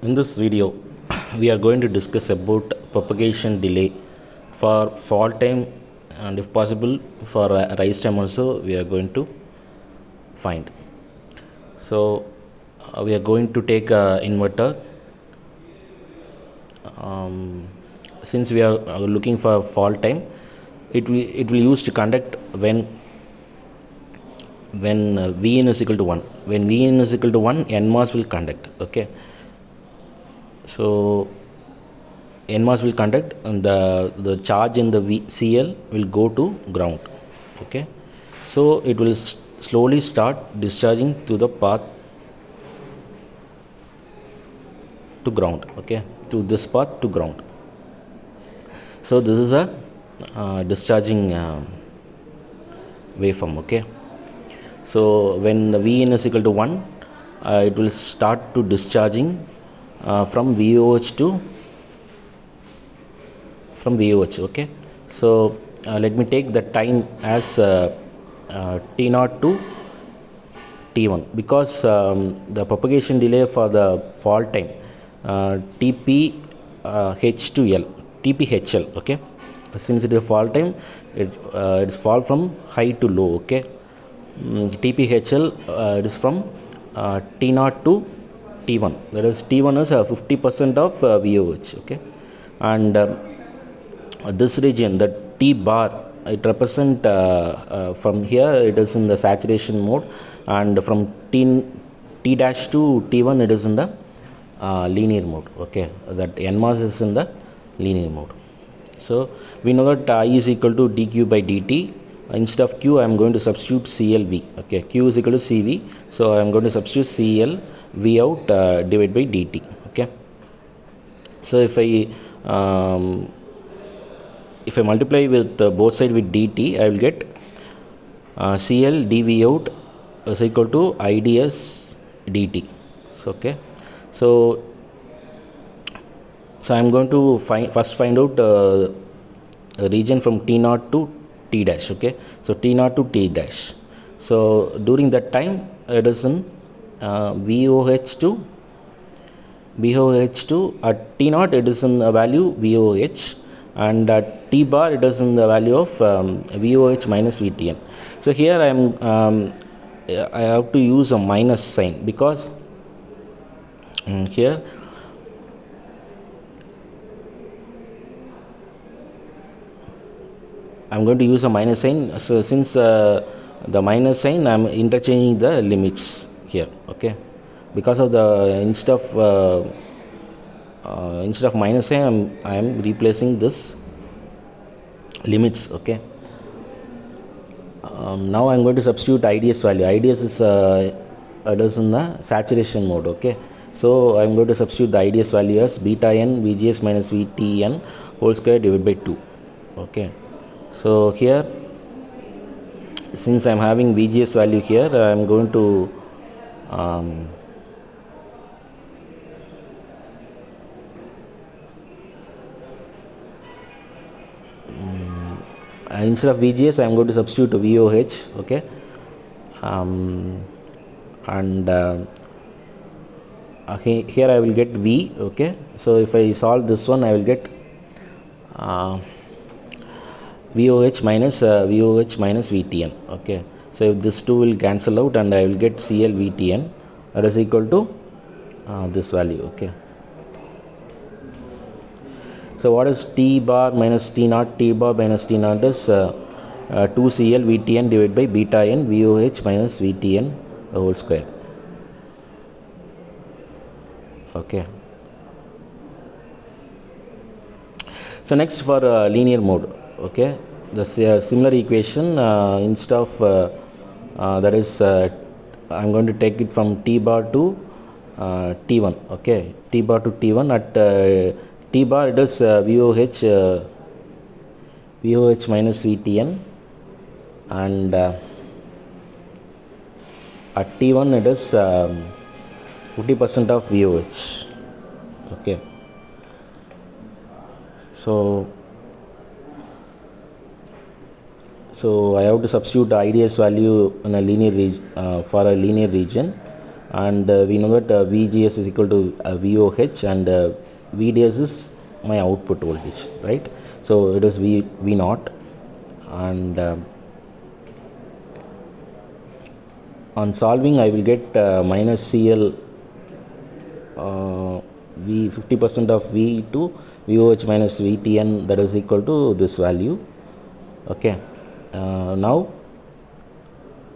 In this video, we are going to discuss about propagation delay for fall time, and if possible for rise time also we are going to find. So we are going to take inverter. Since we are looking for fall time, it will use to conduct when Vn is equal to 1. When Vn is equal to 1, NMOS will conduct. Okay, so NMOS will conduct, and the charge in the Cl will go to ground. Okay, so it will slowly start discharging to the path to ground. Okay, to this path to ground. So this is a discharging waveform. Okay, so when the Vn is equal to 1, it will start to discharging from VOH. Okay, so let me take the time as T0 to T1, because the propagation delay for the fall time TpHL. Okay, since it is fall time, it's fall from high to low. Okay, TpHL it is from T0 to T1. That is, T1 is 50% of VOH. Okay, and this region, the T bar, it represent from here it is in the saturation mode, and from T dash to T1 it is in the linear mode. Okay, that NMOS is in the linear mode. So we know that I is equal to dq by dt. Instead of q, I am going to substitute CLV. Okay, q is equal to CV, so I am going to substitute CL V out divided by dt. Okay, so if I multiply with both sides with dt, I will get CL dV out is equal to IDS dt. So, okay, so I am going to first find out a region from T0 to T dash. Okay, so T0 to T dash. So during that time, it is in VOH2 at T0 it is in the value VOH, and at T bar it is in the value of VOH minus VTN. So here I have to use a minus sign, because here I'm going to use a minus sign. So since the minus sign, I'm interchanging the limits here. Okay, because of the instead of minus sign, I am replacing this limits. Okay, now I'm going to substitute IDS value. IDS is it is in the saturation mode. Okay, so I'm going to substitute the IDS value as beta n VGS minus VTN whole square divided by 2. Okay, so here, since I'm having VGS value here, I'm going to instead of VGS, I'm going to substitute VOH. Okay, and here I will get V. Okay, so if I solve this one, I will get VOH minus VTN. Okay, so if this 2 will cancel out, and I will get CL VTN, that is equal to this value. Okay, so what is T bar minus T naught? T bar minus T naught is 2CL VTN divided by beta n VOH minus VTN the whole square. Okay, so next for linear mode. Okay, the similar equation, instead of that is I'm going to take it from T bar to T1. Okay, T bar to T1. At T bar it is VOH minus VTN, and at T1 it is 50% of VOH. Okay, so I have to substitute the IDS value in a linear for a linear region. and we know that VGS is equal to VOH, and VDS is my output voltage, right? So it is V naught, and on solving I will get minus CL V 50% of V to VOH minus VTN, that is equal to this value. Okay, now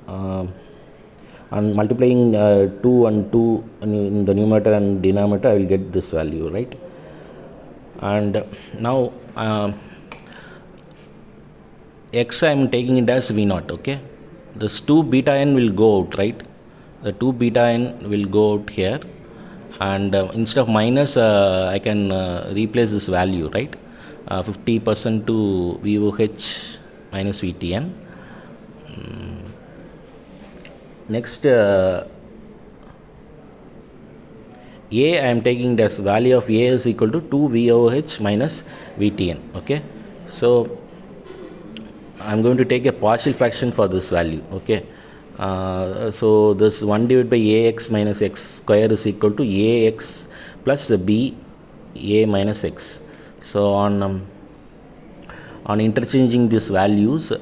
on multiplying 2 and 2 in the numerator and denominator, I will get this value, right? And now X I am taking it as V naught. Okay, this 2 beta n will go out, right? The 2 beta n will go out here, and instead of minus I can replace this value, right? 50% to VOH minus VTN. Next, A I am taking this value of A is equal to 2 VOH minus VTN. Okay, so I am going to take a partial fraction for this value. Okay, so this 1 divided by AX minus X square is equal to AX plus B A minus X. So on interchanging these values,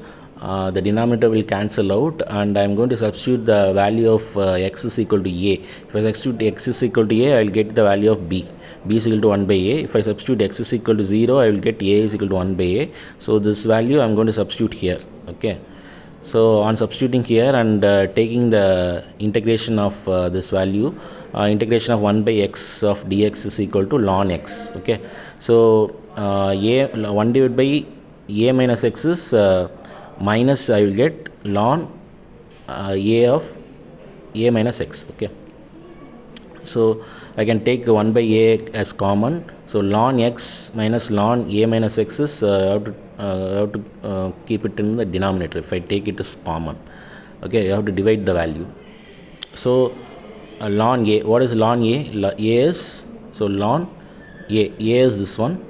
the denominator will cancel out, and I am going to substitute the value of X is equal to A. If I substitute X is equal to A, I will get the value of B. B is equal to 1 by A. If I substitute X is equal to 0, I will get A is equal to 1 by A. So this value I am going to substitute here. Okay, so on substituting here and taking the integration of this value, integration of 1 by x of dx is equal to ln x. Okay, so A 1 divided by A minus x is minus, I will get ln A of A minus x. Okay, so I can take 1 by A as common. So ln x minus ln A minus x is have to keep it in the denominator if I take it as common. Okay, you have to divide the value. So ln A, what is ln A? A is, so ln A is this one,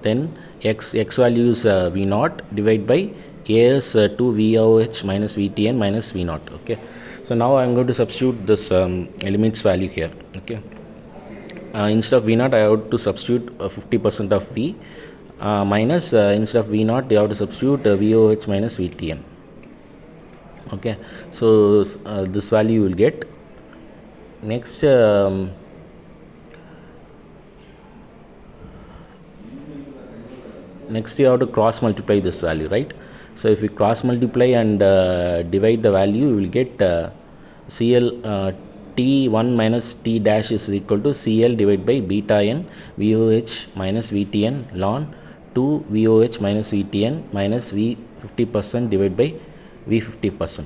then x value is V naught, divide by A is 2 VOH minus VTN minus V naught. Okay, so now I am going to substitute this elements value here. Okay, instead of V naught I have to substitute 50% of V minus instead of V naught you have to substitute VOH minus VTN. Okay, so this value you will get. Next, next you have to cross multiply this value, right? So if you cross multiply and divide the value, you will get CL T1 minus T dash is equal to CL divided by beta n VOH minus VTN ln 2 VOH minus VTN minus V 50% divided by V 50%.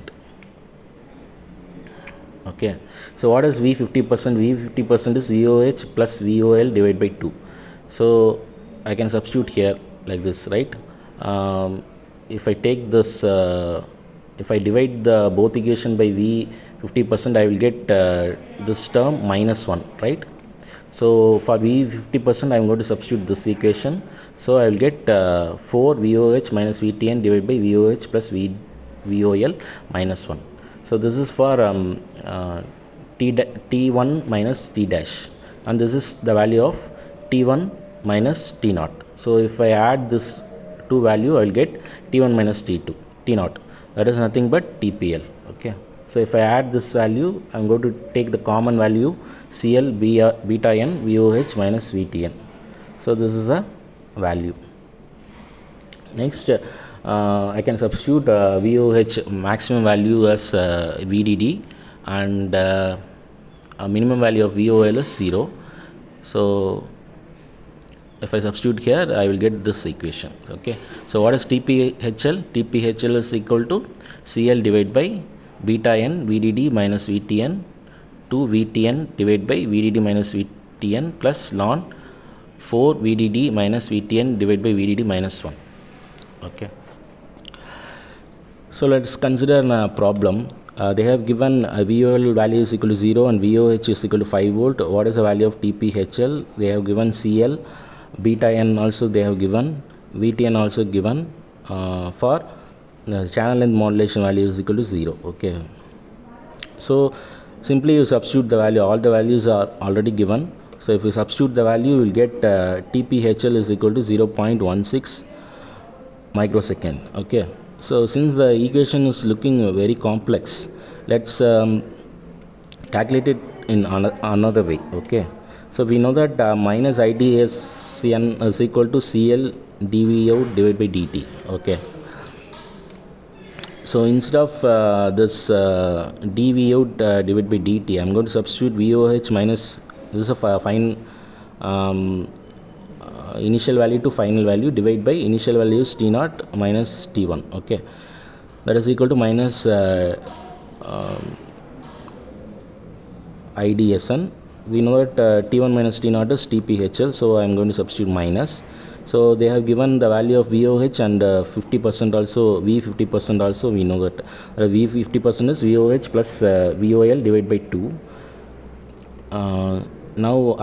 Okay, so what is V 50%? V 50% is VOH plus VOL divided by 2. So I can substitute here like this, right? If I take this, if I divide the both equation by V 50%, I will get this term minus 1, right? So for V 50% I am going to substitute this equation. So I will get 4 VOH minus VTN divided by VOH plus VOL minus 1. So this is for T1 minus T dash, and this is the value of T1 minus T naught. So if I add this two value, I will get T1 minus T2 T naught, that is nothing but TPL. Okay, so if I add this value, I am going to take the common value CL beta n VOH minus VTN. So this is a value. Next, I can substitute VOH maximum value as VDD, and a minimum value of VOL is 0. So if I substitute here, I will get this equation. Okay, so what is TpHL? TpHL is equal to CL divided by beta n VDD minus VTN to VTN divided by VDD minus VTN plus ln 4 VDD minus VTN divided by VDD minus 1. Okay, so let's consider a problem. They have given VOL value is equal to 0 and VOH is equal to 5 volt. What is the value of TpHL? They have given CL, beta n also they have given, VTN also given. For channel length modulation value is equal to 0. Okay, so Simply you substitute the value, all the values are already given. So if you substitute the value, you will get TpHL is equal to 0.16 microsecond. Okay, so since the equation is looking very complex, let's calculate it in another way. Okay, so we know that minus IDSN is equal to CL dV out divided by dt. Okay, so instead of this dV out divided by dt, I'm going to substitute VOH minus, this is a fine initial value to final value, divide by initial value is T0 minus T1. Okay, that is equal to minus IDSN. We know that T1 minus T0 is TpHL, so I am going to substitute minus. So they have given the value of VOH and 50% also, V 50% also. We know that V 50% is VOH plus VOL divided by 2. Now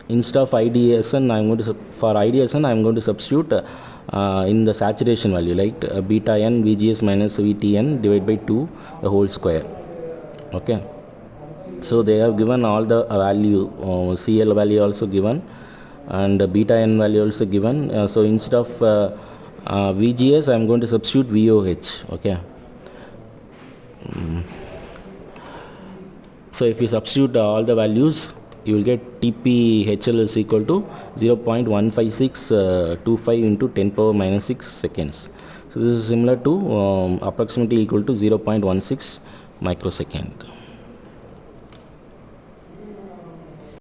instead of IDSN, I'm going to for IDSN I'm going to substitute in the saturation value, like beta n VGS minus VTN divided by 2 the whole square. Okay, so they have given all the value, CL value also given and beta n value also given. So instead of VGS, I'm going to substitute VOH. Okay. So if you substitute all the values, you will get TpHL is equal to 0.15625 into 10 power minus 6 seconds. So this is similar to approximately equal to 0.16 microsecond.